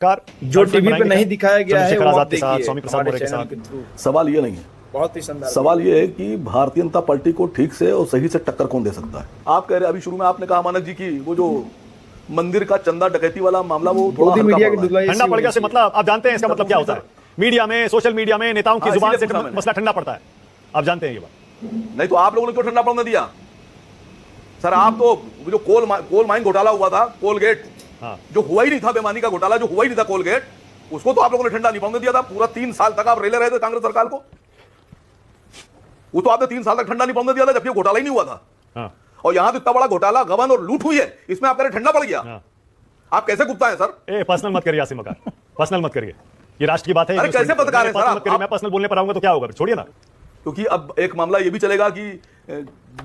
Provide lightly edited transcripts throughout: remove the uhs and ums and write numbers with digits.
जो टीवी पे नहीं दिखाया गया है वो आप देखिए स्वामी प्रसाद मौर्य के साथ। सवाल ये नहीं है, बहुत ही शानदार। सवाल ये है कि भारतीय जनता पार्टी को ठीक से और सही से टक्कर कौन दे सकता है। आप कह रहे अभी शुरू में आपने कहा मानक जी की वो जो मंदिर का चंदा डकैती वाला मामला वो थोड़ा मोदी मीडिया की हल्का पड़ रहा है। ठंडा पड़ गया से मतलब आप जानते हैं इसका मतलब क्या होता है। मीडिया में, सोशल मीडिया में नेताओं की जुबान से मसला ठंडा पड़ता है, आप जानते हैं ये बात। नहीं तो आप लोगों ने क्यों ठंडा पड़ने दिया सर? आप तो जो कोल माइन घोटाला हुआ था, कोलगेट जो हुआ ही नहीं था, बेमानी का घोटाला जो हुआ ही नहीं था कोलगेट, उसको तो आप लोगों ने ठंडा नहीं पड़ने दिया था। पूरा 3 साल तक आप रेले रहे थे कांग्रेस सरकार को, वो तो आपने 3 साल तक ठंडा नहीं पड़ने दिया था, जबकि घोटाला ही नहीं हुआ था। और यहां तो इतना बड़ा घोटाला, गबन और लूट हुई है, इसमें आप कह रहे ठंडा पड़ गया। आप कैसे गुप्ता है सर? पर्सनल मत करिए आसिम मकार, पर्सनल मत करिए, ये राष्ट्र की बात है। अरे कैसे पत्रकार है सर? मैं पर्सनल बोलने पर आऊंगा तो क्या होगा, छोड़िए ना। क्योंकि अब एक मामला ये भी चलेगा कि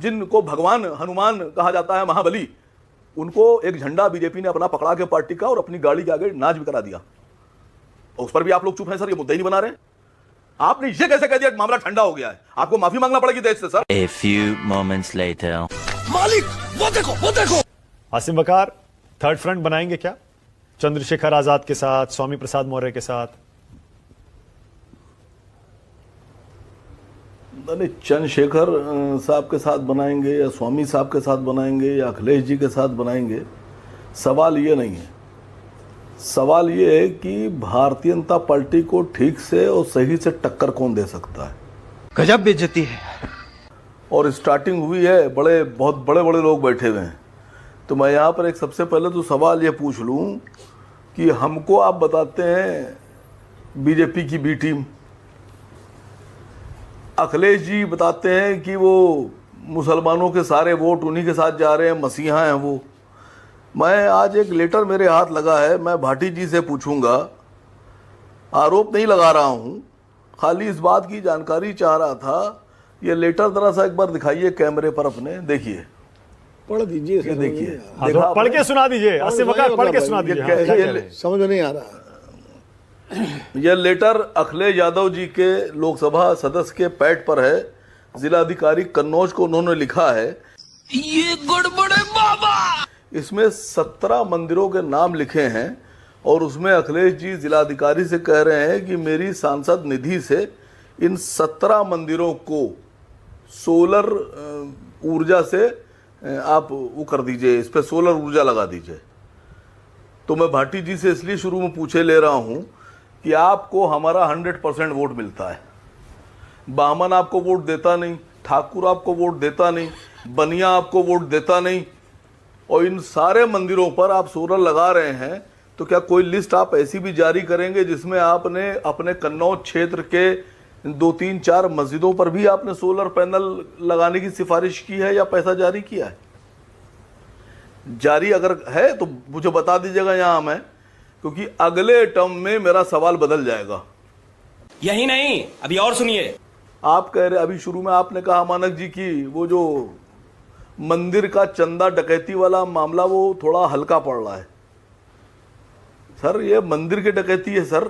जिनको भगवान हनुमान कहा जाता है, महाबली, उनको एक झंडा बीजेपी ने अपना पकड़ा के पार्टी का और अपनी गाड़ी के आगे नाच भी करा दिया, और उस पर भी आप लोग चुप हैं सर, ये मुद्दा ही नहीं बना रहे। आपने ये कैसे कह दिया मामला ठंडा हो गया है? आपको माफी मांगना पड़ेगी देश से sir. A few moments later. मालिक वो देखो आसिम मकार थर्ड फ्रंट बनाएंगे क्या चंद्रशेखर आजाद के साथ, स्वामी प्रसाद मौर्य के साथ? नहीं, चंद्रशेखर साहब के साथ बनाएंगे या स्वामी साहब के साथ बनाएंगे या अखिलेश जी के साथ बनाएंगे, सवाल ये नहीं है। सवाल ये है कि भारतीय जनता पार्टी को ठीक से और सही से टक्कर कौन दे सकता है। गजब बेइज्जती है। और स्टार्टिंग हुई है, बहुत बड़े बड़े लोग बैठे हुए हैं, तो मैं यहाँ पर एक सबसे पहले तो सवाल ये पूछ लूँ कि हमको आप बताते हैं बीजेपी की बी टीम, अखिलेश जी बताते हैं कि वो मुसलमानों के सारे वोट उन्हीं के साथ जा रहे हैं, मसीहा हैं वो। मैं आज एक लेटर मेरे हाथ लगा है, मैं भाटी जी से पूछूंगा, आरोप नहीं लगा रहा हूँ, खाली इस बात की जानकारी चाह रहा था। ये लेटर जरा सा एक बार दिखाइए कैमरे पर अपने, देखिए, पढ़ दीजिए, देखिए, पढ़ के सुना दीजिए आसिम मकार, पढ़ के सुना दीजिए, समझ में नहीं आ रहा। यह लेटर अखिलेश यादव जी के लोकसभा सदस्य के पैड पर है, जिलाधिकारी कन्नौज को उन्होंने लिखा है। ये गड़बड़ है बाबा। इसमें 17 मंदिरों के नाम लिखे हैं और उसमें अखिलेश जी जिलाधिकारी से कह रहे हैं कि मेरी सांसद निधि से इन 17 मंदिरों को सोलर ऊर्जा से आप वो कर दीजिए, इस पर सोलर ऊर्जा लगा दीजिए। तो मैं भाटी जी से इसलिए शुरू में पूछे ले रहा हूं कि आपको हमारा 100% वोट मिलता है, बामन आपको वोट देता नहीं, ठाकुर आपको वोट देता नहीं, बनिया आपको वोट देता नहीं, और इन सारे मंदिरों पर आप सोलर लगा रहे हैं। तो क्या कोई लिस्ट आप ऐसी भी जारी करेंगे जिसमें आपने अपने कन्नौज क्षेत्र के 2-3-4 मस्जिदों पर भी आपने सोलर पैनल लगाने की सिफारिश की है या पैसा जारी किया है? जारी अगर है तो मुझे बता दीजिएगा यहां मैं, क्योंकि अगले टर्म में मेरा सवाल बदल जाएगा। यही नहीं, अभी और सुनिए। आप कह रहे अभी शुरू में आपने कहा मानक जी की वो जो मंदिर का चंदा डकैती वाला मामला वो थोड़ा हल्का पड़ रहा है। सर ये मंदिर की डकैती है सर,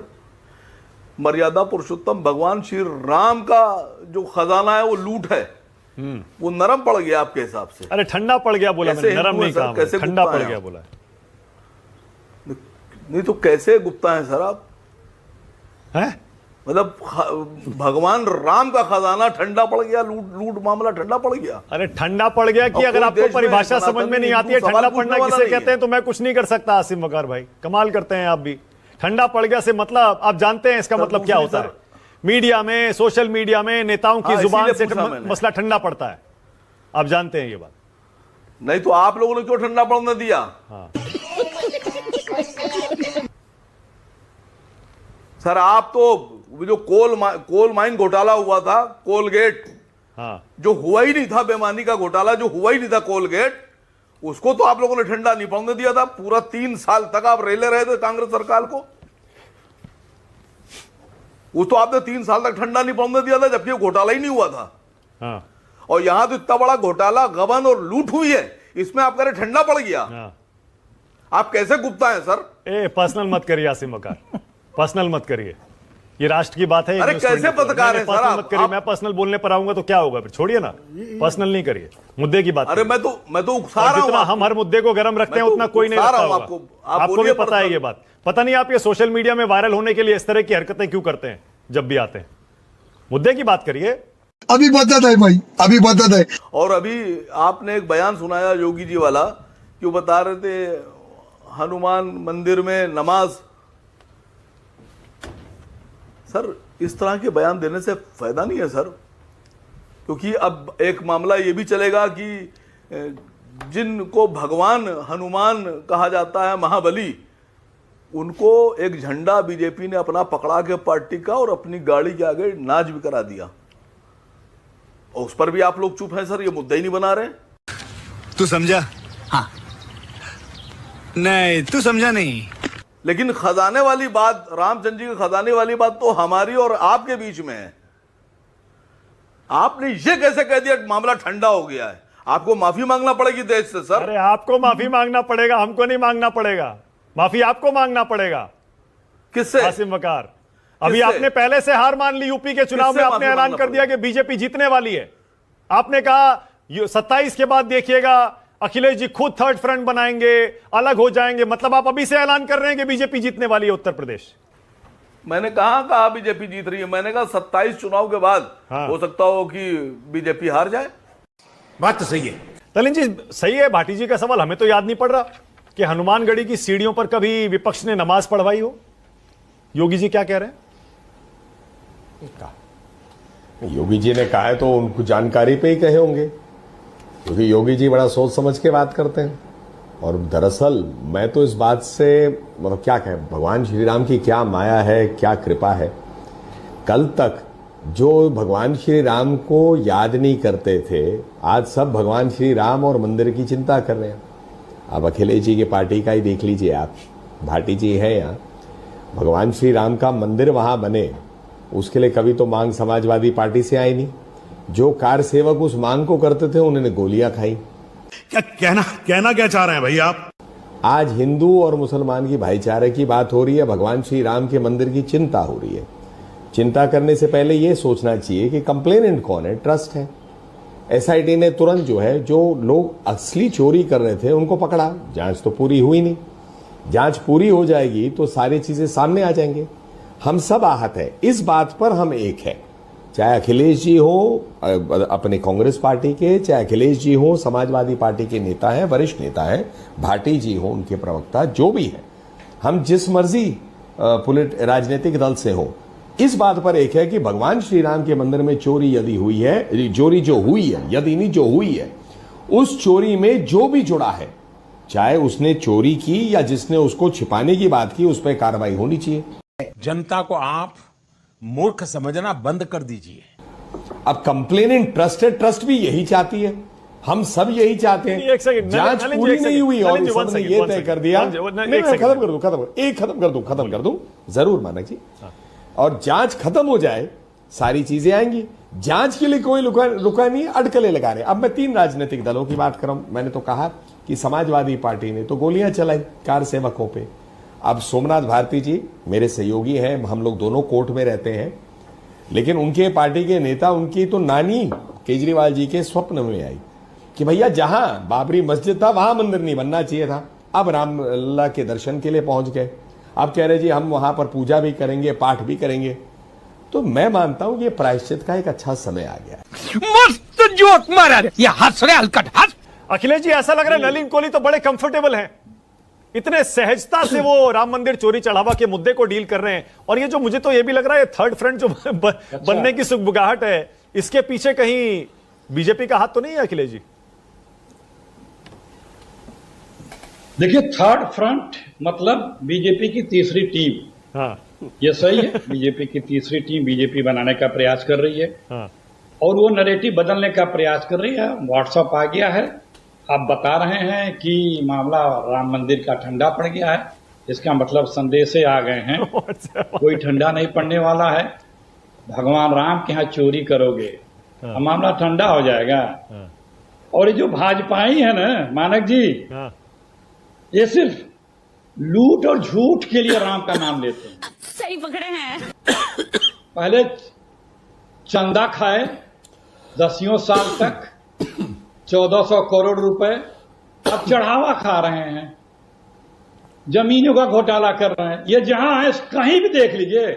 मर्यादा पुरुषोत्तम भगवान श्री राम का जो खजाना है वो लूट है, वो नरम पड़ गया आपके हिसाब से। अरे ठंडा पड़ गया बोला मैंने, नरम नहीं कहा, कैसे ठंडा पड़ गया बोला। नहीं तो कैसे गुप्ता है सर आप? हैं? मतलब भगवान राम का खजाना ठंडा पड़ गया, लूट मामला ठंडा पड़ गया। अरे ठंडा पड़ गया कि अगर आपको परिभाषा समझ में नहीं आती है ठंडा पड़ना किसे कहते हैं तो मैं कुछ नहीं कर सकता। आसिम मकार भाई कमाल करते हैं आप भी। ठंडा पड़ गया से मतलब आप जानते हैं इसका मतलब क्या होता है। मीडिया में, सोशल मीडिया में नेताओं की जुबान से मसला ठंडा पड़ता है, आप जानते हैं ये बात। नहीं तो आप लोगों ने क्यों ठंडा पड़ने दिया? सर आप तो जो कोल माइन घोटाला हुआ था, कोलगेट जो हुआ ही नहीं था, बेमानी का घोटाला जो हुआ ही नहीं था कोलगेट, उसको तो आप लोगों ने ठंडा नहीं पड़ने दिया था। पूरा 3 साल तक आप रेले रहे थे कांग्रेस सरकार को, वो तो आपने 3 साल तक ठंडा नहीं पड़ने दिया था, जबकि घोटाला ही नहीं हुआ था। और यहां तो इतना बड़ा घोटाला, गबन और लूट हुई है, इसमें आप कह रहे ठंडा पड़ गया। आप कैसे गुप्ता है सर? पर्सनल मत करिए आसिम मकार, पर्सनल मत करिए, ये राष्ट्र की बात है। अरे कैसे पत्रकार है सर पर्सनल मत करिए, मैं पर्सनल बोलने पर आऊंगा तो क्या होगा फिर, छोड़िए ना, पर्सनल नहीं करिए, मुद्दे की बात। अरे मैं तो उकसा रहा हूं, जितना हम हर मुद्दे को गर्म रखते हैं उतना कोई नहीं रखता होगा। आपको भी पता है ये बात। पता नहीं आप ये सोशल मीडिया में वायरल होने के लिए इस तरह की हरकतें क्यों करते हैं जब भी आते हैं। मुद्दे की बात करिए। अभी बताता है भाई, अभी बताता है। और अभी आपने एक बयान सुनाया योगी जी वाला, क्यों बता रहे थे हनुमान मंदिर में नमाज। सर इस तरह के बयान देने से फायदा नहीं है सर, क्योंकि अब एक मामला ये भी चलेगा कि जिनको भगवान हनुमान कहा जाता है, महाबली, उनको एक झंडा बीजेपी ने अपना पकड़ा के पार्टी का और अपनी गाड़ी के आगे नाच भी करा दिया, और उस पर भी आप लोग चुप हैं सर, ये मुद्दा ही नहीं बना रहे। तू समझा? हाँ। नहीं तू समझा नहीं। लेकिन खजाने वाली बात, रामचंद्र जी के खजाने वाली बात तो हमारी और आपके बीच में है। आपने ये कैसे कह दिया मामला ठंडा हो गया है? आपको माफी मांगना पड़ेगी देश से सर। अरे आपको माफी मांगना पड़ेगा, हमको नहीं मांगना पड़ेगा। माफी आपको मांगना पड़ेगा। किससे? आसिम वकार। अभी आपने पहले से हार मान ली यूपी के चुनाव में, आपने ऐलान कर दिया कि बीजेपी जीतने वाली है। आपने कहा 27 के बाद देखिएगा अखिलेश जी खुद थर्ड फ्रंट बनाएंगे, अलग हो जाएंगे। मतलब आप अभी से ऐलान कर रहे हैं कि बीजेपी जीतने वाली है उत्तर प्रदेश। मैंने कहा बीजेपी जीत रही है? मैंने कहा 27 चुनाव के बाद हो सकता हो कि बीजेपी हार जाए। बात तो सही है तलिन जी, सही है। भाटी जी का सवाल हमें तो याद नहीं पड़ रहा कि हनुमानगढ़ी की सीढ़ियों पर कभी विपक्ष ने नमाज पढ़वाई हो। योगी जी क्या कह रहे हैं? योगी जी ने कहा है तो उनको जानकारी पे ही कहे होंगे, क्योंकि योगी जी बड़ा सोच समझ के बात करते हैं। और दरअसल मैं तो इस बात से मतलब क्या कहें, भगवान श्री राम की क्या माया है, क्या कृपा है। कल तक जो भगवान श्री राम को याद नहीं करते थे, आज सब भगवान श्री राम और मंदिर की चिंता कर रहे हैं। अब अखिलेश जी की पार्टी का ही देख लीजिए आप, भाटी जी है यहाँ, भगवान श्री राम का मंदिर वहां बने, उसके लिए कभी तो मांग समाजवादी पार्टी से आई नहीं। जो कार सेवक उस मांग को करते थे उन्होंने गोलियां खाई। क्या कहना क्या चाह रहे हैं भाई आप? आज हिंदू और मुसलमान की भाईचारे की बात हो रही है, भगवान श्री राम के मंदिर की चिंता हो रही है। चिंता करने से पहले यह सोचना चाहिए कि कंप्लेनेंट कौन है, ट्रस्ट है। एसआईटी ने तुरंत जो है, जो लोग असली चोरी कर रहे थे उनको पकड़ा। जांच तो पूरी हुई नहीं, जांच पूरी हो जाएगी तो सारी चीजें सामने आ जाएंगे। हम सब आहत हैं, इस बात पर हम एक है, चाहे अखिलेश जी हो अपने कांग्रेस पार्टी के, चाहे अखिलेश जी हो समाजवादी पार्टी के नेता हैं, वरिष्ठ नेता हैं, भाटी जी हो उनके प्रवक्ता, जो भी है, हम जिस मर्जी राजनीतिक दल से हो, इस बात पर एक है कि भगवान श्री राम के मंदिर में चोरी यदि हुई है, चोरी जो हुई है, यदि नहीं जो हुई है, उस चोरी में जो भी जुड़ा है, चाहे उसने चोरी की या जिसने उसको छिपाने की बात की, उस पर कार्रवाई होनी चाहिए। जनता को आप मूर्ख समझना बंद कर दीजिए। अब कंप्लेनेंट ट्रस्ट है, ट्रस्ट भी यही चाहती है, हम सब यही चाहते हैं। जांच पूरी नहीं हुई और सबने ये तय कर दिया। खत्म कर दूं जरूर मानक जी। और जांच खत्म हो जाए, सारी चीजें आएंगी। जांच के लिए कोई रुका नहीं, अटकलें लगा रहे। अब मैं 3 राजनीतिक दलों की बात कर रहा हूं। मैंने तो कहा कि समाजवादी पार्टी ने तो गोलियां चलाई कार सेवकों पे। अब सोमनाथ भारती जी मेरे सहयोगी हैं, हम लोग दोनों कोर्ट में रहते हैं, लेकिन उनके पार्टी के नेता, उनकी तो नानी केजरीवाल जी के स्वप्न में आई कि भैया जहां बाबरी मस्जिद था वहां मंदिर नहीं बनना चाहिए था। अब रामलला के दर्शन के लिए पहुंच गए। अब कह रहे जी हम वहां पर पूजा भी करेंगे, पाठ भी करेंगे। तो मैं मानता हूं ये प्रायश्चित का एक अच्छा समय आ गया। मस्त जोक मारा रे, ये हंस रहे हलकट हंस। अखिलेश जी ऐसा लग रहा है नलिन कोहली तो बड़े कंफर्टेबल हैं, इतने सहजता से वो राम मंदिर चोरी चढ़ावा के मुद्दे को डील कर रहे हैं। और ये जो मुझे तो ये भी लग रहा है थर्ड फ्रंट जो बनने की सुगबुगाहट है, इसके पीछे कहीं बीजेपी का हाथ तो नहीं है अखिलेश जी? देखिए, थर्ड फ्रंट मतलब बीजेपी की तीसरी टीम। हाँ, ये सही है। बीजेपी की तीसरी टीम बीजेपी बनाने का प्रयास कर रही है। हाँ। और वो नैरेटिव बदलने का प्रयास कर रही है। व्हाट्सएप आ गया है, आप बता रहे हैं कि मामला राम मंदिर का ठंडा पड़ गया है। इसका मतलब संदेशे आ गए हैं, कोई ठंडा नहीं पड़ने वाला है। भगवान राम के यहाँ चोरी करोगे, मामला ठंडा हो जाएगा। और ये जो भाजपाई है ना मानक जी, ये सिर्फ लूट और झूठ के लिए राम का नाम लेते हैं। सही पकड़े हैं। पहले चंदा खाए 10 साल तक 1400 करोड़ रुपए, अब चढ़ावा खा रहे हैं, जमीनों का घोटाला कर रहे हैं। ये जहां है कहीं भी देख लीजिए,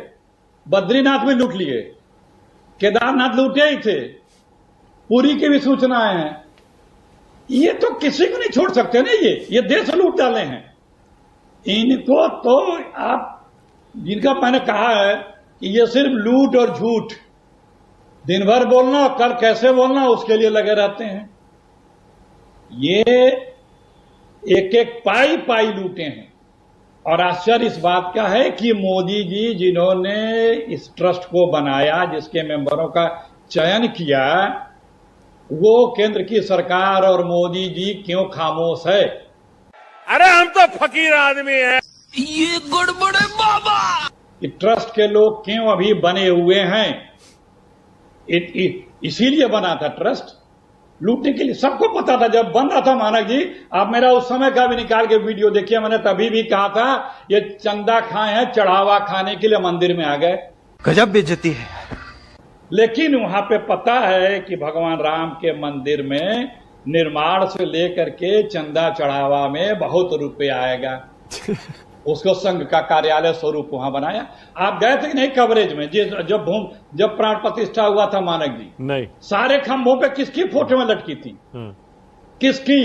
बद्रीनाथ में लूट लिए, केदारनाथ लूटे ही थे, पुरी की भी सूचनाएं हैं। ये तो किसी को नहीं छोड़ सकते ना, ये देश लूट डाले हैं। इनको तो आप, जिनका मैंने कहा है कि ये सिर्फ लूट और झूठ, दिन भर बोलना और कल कैसे बोलना उसके लिए लगे रहते हैं। ये एक एक पाई पाई लूटे हैं। और आश्चर्य इस बात का है कि मोदी जी जिन्होंने इस ट्रस्ट को बनाया, जिसके मेंबरों का चयन किया, वो केंद्र की सरकार और मोदी जी क्यों खामोश है? अरे हम तो फकीर आदमी हैं। ये गड़बड़ है बाबा। कि ट्रस्ट के लोग क्यों अभी बने हुए हैं? इसीलिए बना था ट्रस्ट, लूटने के लिए। सबको पता था जब बन रहा था। मानक जी, आप मेरा उस समय का भी निकाल के वीडियो देखिए, मैंने तभी भी कहा था ये चंदा खाए हैं, चढ़ावा खाने के लिए मंदिर में आ गए। गजब बेइज्जती है। लेकिन वहां पे पता है कि भगवान राम के मंदिर में निर्माण से लेकर के चंदा चढ़ावा में बहुत रुपए आएगा। उसको संघ का कार्यालय स्वरूप वहां बनाया। आप गए थे कि नहीं कवरेज में? जब प्राण प्रतिष्ठा हुआ था मानक जी, नहीं, सारे खंभों पे किसकी फोटो में लटकी थी? किसकी?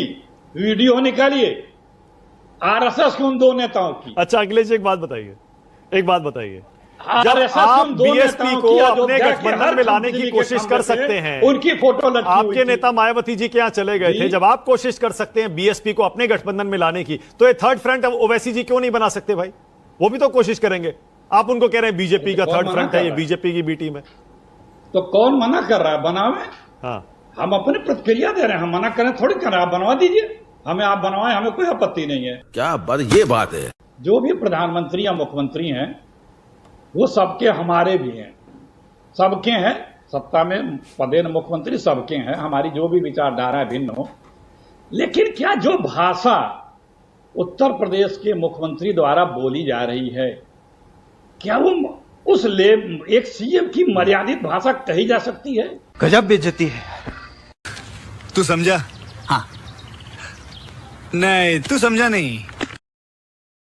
वीडियो निकालिए, आरएसएस के उन दो नेताओं की। अच्छा अखिलेश जी, एक बात बताइए, जब RSS आप उन दो बीएसपी नेताओं को की अपने अयोध्या के गठबंधन हर में लाने खंभे की के कोशिश खंभे कर पे सकते हैं, उनकी फोटो लटकी हुई आपके थी। नेता मायावती जी के यहां चले गए थे, जब आप कोशिश कर सकते हैं बीएसपी को अपने गठबंधन में लाने की, तो ये थर्ड फ्रंट ओवैसी जी क्यों नहीं बना सकते भाई? वो भी तो कोशिश करेंगे। आप उनको कह रहे हैं बीजेपी का थर्ड फ्रंट है, ये बीजेपी की बी टीम है। तो कौन मना कर रहा है? बनावे। हाँ, हम अपनी प्रतिक्रिया दे रहे हैं, हम मना करें थोड़ी कर रहे हैं। आप बनवा दीजिए, हमें आप बनवाएं, हमें कोई आपत्ति नहीं है। क्या बात, ये बात है। जो भी प्रधानमंत्री या मुख्यमंत्री हैं वो सबके हमारे भी हैं, सबके हैं। सत्ता में पदेन मुख्यमंत्री सबके हैं, हमारी जो भी विचारधारा भिन्न हो। लेकिन क्या जो भाषा उत्तर प्रदेश के मुख्यमंत्री द्वारा बोली जा रही है, क्या वो उस एक सीएम की मर्यादित भाषा कही जा सकती है? गजब बेइज्जती है। तू समझा? हाँ। नहीं, तू समझा नहीं।